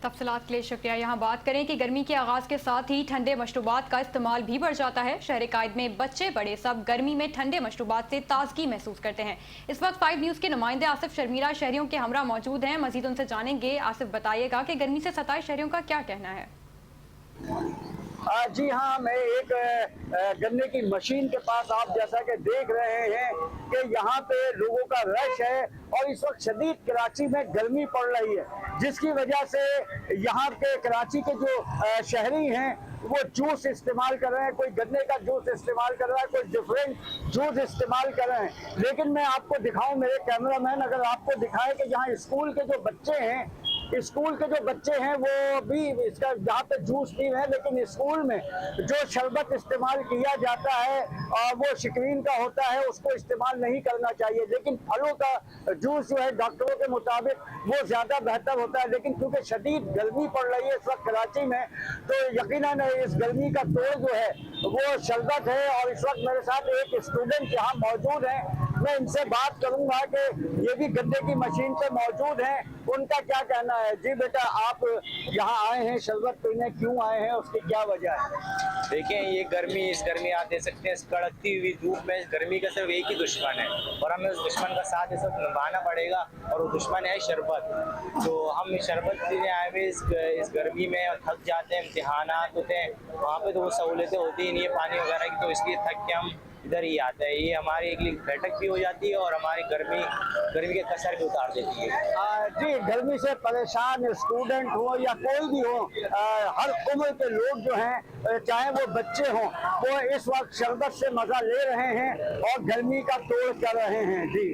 तफसीलात के लिए शुक्रिया। यहाँ बात करें कि गर्मी के आगाज़ के साथ ही ठंडे मशरूबात का इस्तेमाल भी बढ़ जाता है। शहर कायद में बच्चे बड़े सब गर्मी में ठंडे मशरूबात से ताजगी महसूस करते हैं। इस वक्त 5 न्यूज़ के नुमाइंदे आसिफ शर्मीला शहरियों के हमरा मौजूद हैं। मजीद उनसे जानेंगे। आसिफ, बताइएगा कि गर्मी से सताए शहरियों का क्या कहना है? जी हाँ, मैं एक गन्ने की मशीन के पास आप जैसा कि देख रहे हैं कि यहाँ पे लोगों का रश है और इस वक्त शदीद कराची में गर्मी पड़ रही है, जिसकी वजह से यहाँ के कराची के जो शहरी हैं वो जूस इस्तेमाल कर रहे हैं। कोई गन्ने का जूस इस्तेमाल कर रहा है, कोई डिफरेंट जूस इस्तेमाल कर रहे हैं। लेकिन मैं आपको दिखाऊं, मेरे कैमरामैन अगर आपको दिखाए कि यहाँ स्कूल के जो बच्चे हैं वो भी इसका यहाँ पे जूस पी रहे हैं, लेकिन स्कूल में जो शरबत इस्तेमाल किया जाता है वो शिकरीन का होता है, उसको इस्तेमाल नहीं करना चाहिए। लेकिन फलों का जूस जो है डॉक्टरों के मुताबिक वो ज़्यादा बेहतर होता है। लेकिन क्योंकि शदीद गर्मी पड़ रही है इस वक्त कराची में, तो यकीनन इस गर्मी का तोड़ जो है वो शरबत है। और इस वक्त मेरे साथ एक स्टूडेंट यहाँ मौजूद हैं, मैं इनसे बात करूंगा कि ये भी गन्ने की मशीन पे मौजूद हैं, उनका क्या कहना है। जी बेटा, आप यहाँ आए हैं शरबत पीने, क्यों आए हैं, उसकी क्या वजह है? देखिए, ये गर्मी, इस गर्मी आप देख सकते हैं, इस कड़कती हुई धूप में इस गर्मी का सिर्फ एक ही दुश्मन है और हमें उस दुश्मन का साथ इस वक्त निभाना पड़ेगा, और वो दुश्मन है शरबत। तो हम शरबत पीने आए हुए इस गर्मी में और थक जाते हैं, इम्तिहानात होते हैं, वहाँ पे तो वो सहूलतें होती ही नहीं है पानी वगैरह की, तो इसलिए थक के हम इधर ही आता है। ये हमारी एक बैठक भी हो जाती है और हमारी गर्मी के कसर भी उतार देती है। जी, गर्मी से परेशान स्टूडेंट हो या कोई भी हो, हर उम्र के लोग जो हैं, चाहे वो बच्चे हों, वो इस वक्त शरबत से मज़ा ले रहे हैं और गर्मी का तोड़ कर रहे हैं। जी।